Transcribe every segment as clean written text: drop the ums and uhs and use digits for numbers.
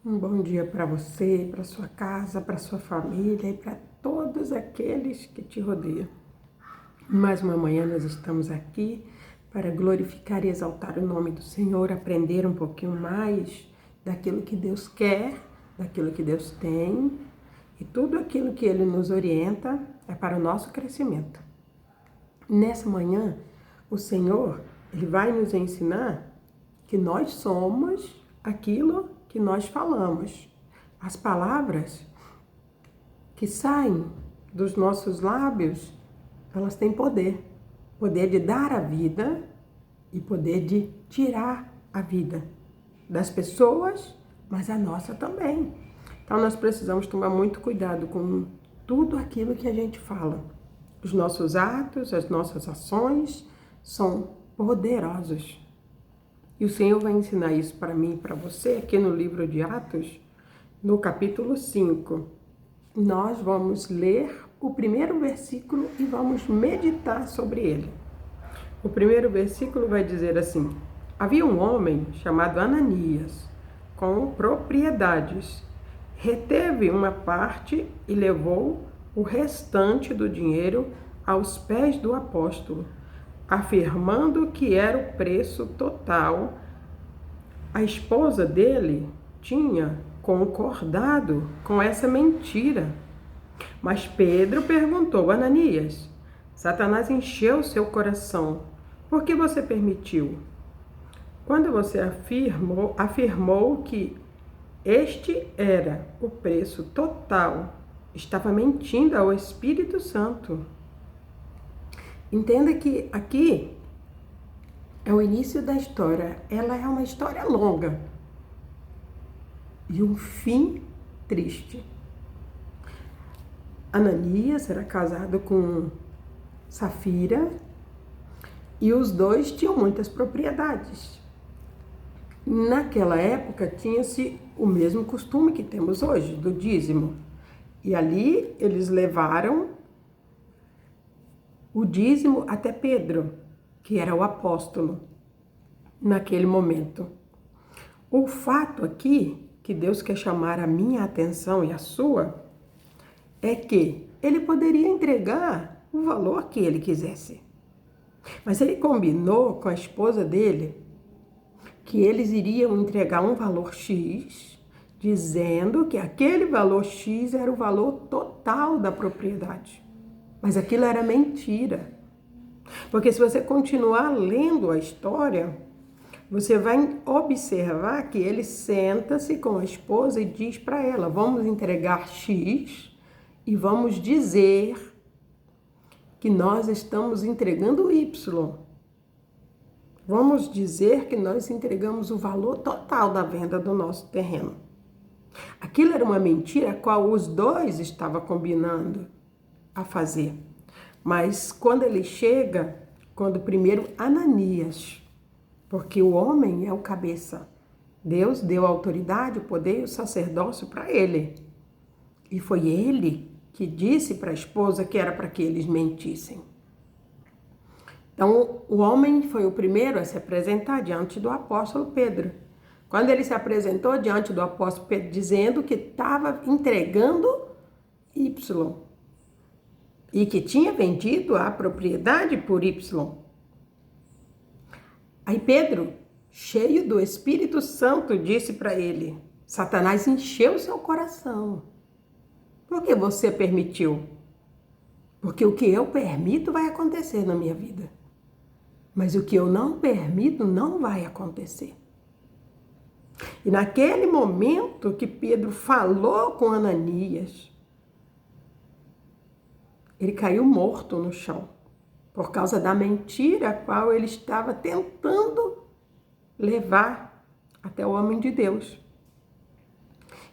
Um bom dia para você, para sua casa, para sua família e para todos aqueles que te rodeiam. Mais uma manhã nós estamos aqui para glorificar e exaltar o nome do Senhor, aprender um pouquinho mais daquilo que Deus quer, daquilo que Deus tem, e tudo aquilo que Ele nos orienta é para o nosso crescimento. Nessa manhã, o Senhor, Ele vai nos ensinar que nós somos aquilo que nós falamos. As palavras que saem dos nossos lábios, elas têm poder. Poder de dar a vida e poder de tirar a vida das pessoas, mas a nossa também. Então nós precisamos tomar muito cuidado com tudo aquilo que a gente fala. Os nossos atos, as nossas ações são poderosos. E o Senhor vai ensinar isso para mim e para você aqui no livro de Atos, no capítulo 5. Nós vamos ler o primeiro versículo e vamos meditar sobre ele. O primeiro versículo vai dizer assim: havia um homem chamado Ananias, com propriedades. Reteve uma parte e levou o restante do dinheiro aos pés do apóstolo, afirmando que era o preço total. A esposa dele tinha concordado com essa mentira. Mas Pedro perguntou: Ananias, Satanás encheu seu coração. Por que você permitiu? Quando você afirmou que este era o preço total, estava mentindo ao Espírito Santo. Entenda que aqui é o início da história. Ela é uma história longa e um fim triste. Ananias era casado com Safira e os dois tinham muitas propriedades. Naquela época tinha-se o mesmo costume que temos hoje, do dízimo. E ali eles levaram o dízimo até Pedro, que era o apóstolo, naquele momento. O fato aqui, que Deus quer chamar a minha atenção e a sua, é que ele poderia entregar o valor que ele quisesse. Mas ele combinou com a esposa dele que eles iriam entregar um valor X, dizendo que aquele valor X era o valor total da propriedade. Mas aquilo era mentira. Porque se você continuar lendo a história, você vai observar que ele senta-se com a esposa e diz para ela: vamos entregar X e vamos dizer que nós estamos entregando Y. Vamos dizer que nós entregamos o valor total da venda do nosso terreno. Aquilo era uma mentira a qual os dois estavam combinando a fazer. Mas quando ele chega, quando primeiro Ananias, porque o homem é o cabeça, Deus deu a autoridade, o poder e o sacerdócio para ele. E foi ele que disse para a esposa que era para que eles mentissem. Então, o homem foi o primeiro a se apresentar diante do apóstolo Pedro. Quando ele se apresentou diante do apóstolo Pedro, dizendo que estava entregando Y e que tinha vendido a propriedade por Y. Aí Pedro, cheio do Espírito Santo, disse para ele: Satanás encheu seu coração. Por que você permitiu? Porque o que eu permito vai acontecer na minha vida. Mas o que eu não permito não vai acontecer. E naquele momento que Pedro falou com Ananias, ele caiu morto no chão, por causa da mentira a qual ele estava tentando levar até o homem de Deus.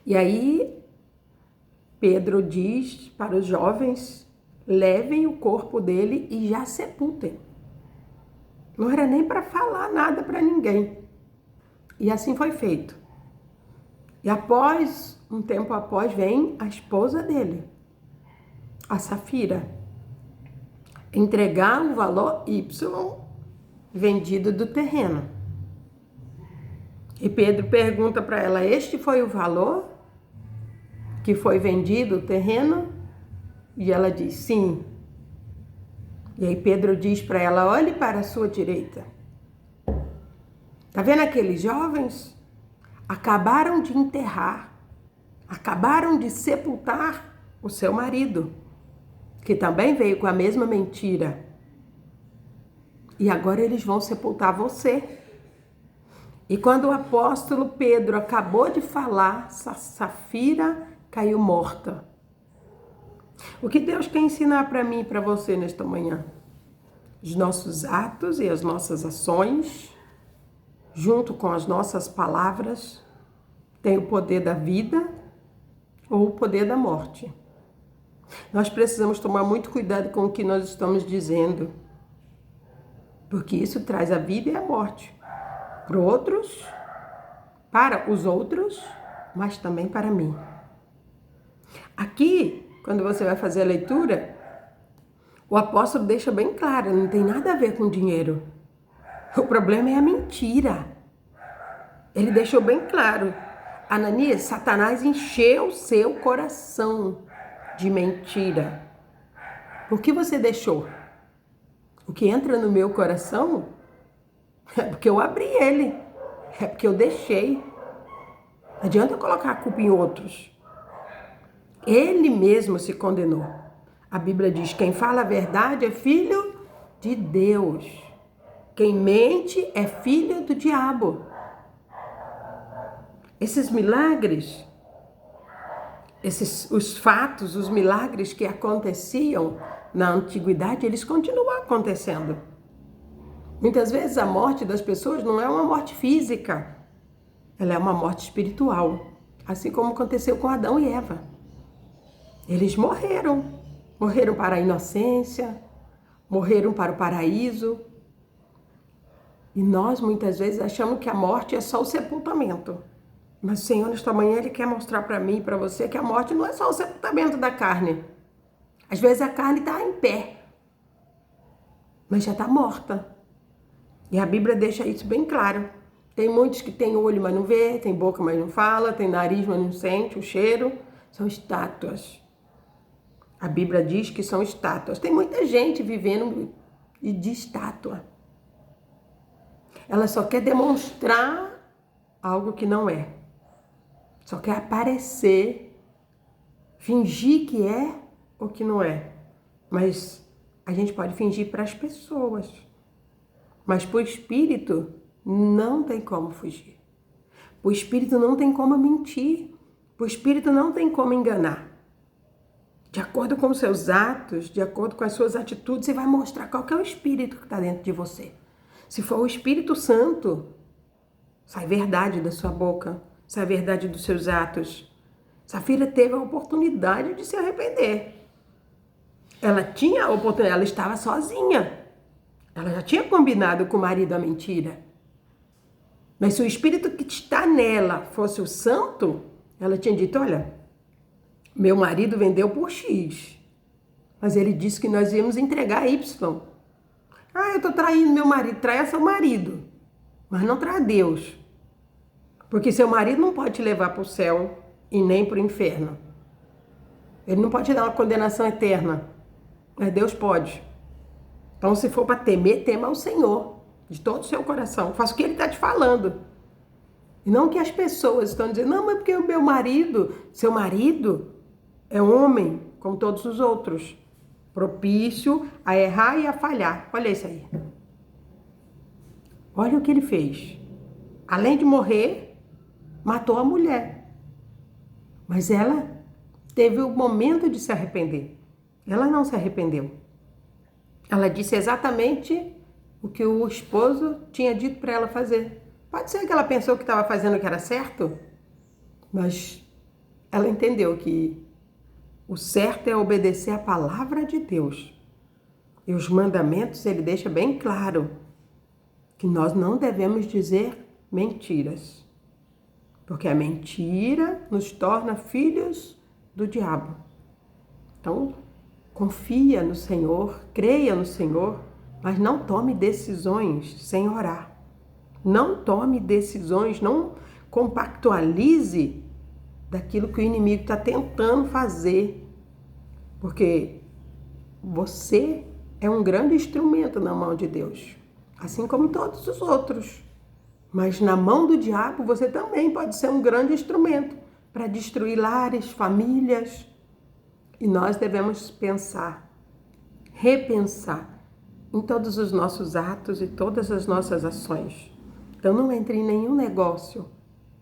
E aí Pedro diz para os jovens: levem o corpo dele e já sepultem. Não era nem para falar nada para ninguém. E assim foi feito. E um tempo após, vem a esposa dele, a Safira, entregar o valor Y vendido do terreno. E Pedro pergunta para ela: este foi o valor que foi vendido o terreno? E ela diz: sim. E aí Pedro diz para ela: olhe para a sua direita. Tá vendo aqueles jovens? Acabaram de enterrar, acabaram de sepultar o seu marido, que também veio com a mesma mentira. E agora eles vão sepultar você. E quando o apóstolo Pedro acabou de falar, Safira caiu morta. O que Deus quer ensinar para mim e para você nesta manhã? Os nossos atos e as nossas ações, junto com as nossas palavras, têm o poder da vida ou o poder da morte. Nós precisamos tomar muito cuidado com o que nós estamos dizendo, porque isso traz a vida e a morte para os outros, mas também para mim. Aqui, quando você vai fazer a leitura, o apóstolo deixa bem claro, não tem nada a ver com dinheiro. O problema é a mentira. Ele deixou bem claro. Ananias, Satanás encheu seu coração de mentira. Por que você deixou? O que entra no meu coração é porque eu abri ele. É porque eu deixei. Não adianta eu colocar a culpa em outros. Ele mesmo se condenou. A Bíblia diz: quem fala a verdade é filho de Deus. Quem mente é filho do diabo. Esses milagres, os fatos, os milagres que aconteciam na antiguidade, eles continuam acontecendo. Muitas vezes a morte das pessoas não é uma morte física, ela é uma morte espiritual, assim como aconteceu com Adão e Eva. Eles morreram para a inocência, morreram para o paraíso. E nós muitas vezes achamos que a morte é só o sepultamento. Mas o Senhor, nesta manhã, Ele quer mostrar para mim e para você que a morte não é só o sepultamento da carne. Às vezes a carne está em pé, mas já está morta. E a Bíblia deixa isso bem claro. Tem muitos que têm olho, mas não vê, tem boca, mas não fala, tem nariz, mas não sente o cheiro. São estátuas. A Bíblia diz que são estátuas. Tem muita gente vivendo de estátua. Ela só quer demonstrar algo que não é. Só quer aparecer, fingir que é ou que não é. Mas a gente pode fingir para as pessoas. Mas para o espírito não tem como fugir. O espírito não tem como mentir. O espírito não tem como enganar. De acordo com os seus atos, de acordo com as suas atitudes, você vai mostrar qual que é o espírito que está dentro de você. Se for o Espírito Santo, sai verdade da sua boca, sai verdade dos seus atos. Safira teve a oportunidade de se arrepender. Ela tinha a oportunidade, ela estava sozinha. Ela já tinha combinado com o marido a mentira. Mas se o Espírito que está nela fosse o Santo, ela tinha dito: olha, meu marido vendeu por X, mas ele disse que nós íamos entregar Y. Ah, eu estou traindo meu marido. Traia seu marido, mas não traia Deus. Porque seu marido não pode te levar para o céu e nem para o inferno. Ele não pode te dar uma condenação eterna, mas Deus pode. Então, se for para temer, tema ao Senhor, de todo o seu coração. Faça o que Ele está te falando. E não o que as pessoas estão dizendo: não, mas porque o meu marido, seu marido é homem, como todos os outros, propício a errar e a falhar. Olha isso aí. Olha o que ele fez. Além de morrer, matou a mulher. Mas ela teve o momento de se arrepender. Ela não se arrependeu. Ela disse exatamente o que o esposo tinha dito para ela fazer. Pode ser que ela pensou que estava fazendo o que era certo, mas ela entendeu que o certo é obedecer a palavra de Deus. E os mandamentos, ele deixa bem claro que nós não devemos dizer mentiras. Porque a mentira nos torna filhos do diabo. Então, confia no Senhor, creia no Senhor, mas não tome decisões sem orar. Não tome decisões, não compactualize daquilo que o inimigo está tentando fazer, porque você é um grande instrumento na mão de Deus, assim como todos os outros. Mas na mão do diabo você também pode ser um grande instrumento para destruir lares, famílias. E nós devemos pensar, repensar em todos os nossos atos e todas as nossas ações. Então não entre em nenhum negócio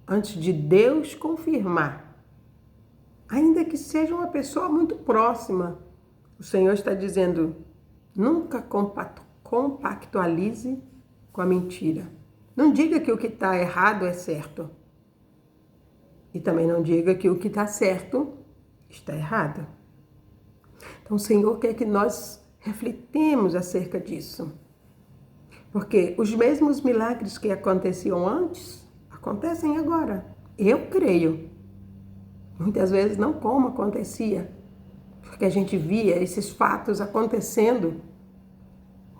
antes de Deus confirmar. Ainda que seja uma pessoa muito próxima, o Senhor está dizendo, nunca compactualize com a mentira. Não diga que o que está errado é certo. E também não diga que o que está certo está errado. Então o Senhor quer que nós refletemos acerca disso. Porque os mesmos milagres que aconteciam antes, acontecem agora. Eu creio. Muitas vezes não como acontecia. Porque a gente via esses fatos acontecendo.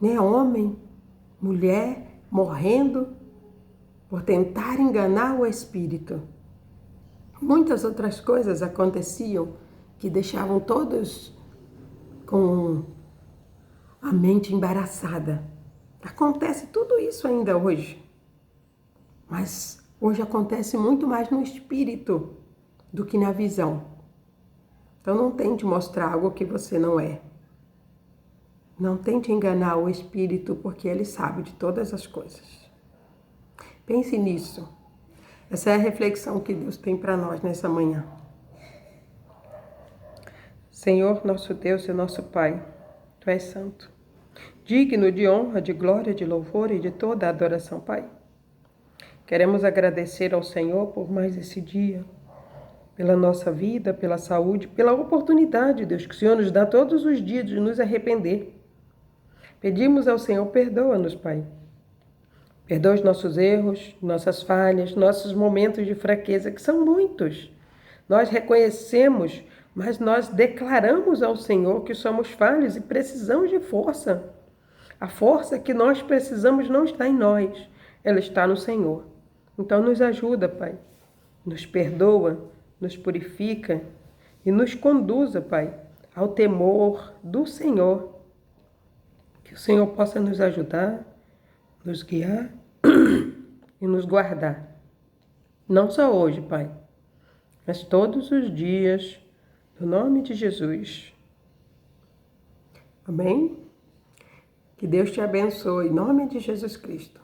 Né? Homem, mulher morrendo por tentar enganar o espírito. Muitas outras coisas aconteciam que deixavam todos com a mente embaraçada. Acontece tudo isso ainda hoje. Mas hoje acontece muito mais no espírito do que na visão. Então não tente mostrar algo que você não é. Não tente enganar o espírito, porque ele sabe de todas as coisas. Pense nisso. Essa é a reflexão que Deus tem para nós nessa manhã. Senhor, nosso Deus e nosso Pai, Tu és santo, digno de honra, de glória, de louvor e de toda a adoração, Pai. Queremos agradecer ao Senhor por mais esse dia, pela nossa vida, pela saúde, pela oportunidade, Deus, que o Senhor nos dá todos os dias de nos arrepender. Pedimos ao Senhor, perdoa-nos, Pai. Perdoa os nossos erros, nossas falhas, nossos momentos de fraqueza, que são muitos. Nós reconhecemos, mas nós declaramos ao Senhor que somos falhos e precisamos de força. A força que nós precisamos não está em nós, ela está no Senhor. Então nos ajuda, Pai. Nos perdoa, nos purifica e nos conduza, Pai, ao temor do Senhor. Que o Senhor possa nos ajudar, nos guiar e nos guardar. Não só hoje, Pai, mas todos os dias, no nome de Jesus. Amém? Que Deus te abençoe, em nome de Jesus Cristo.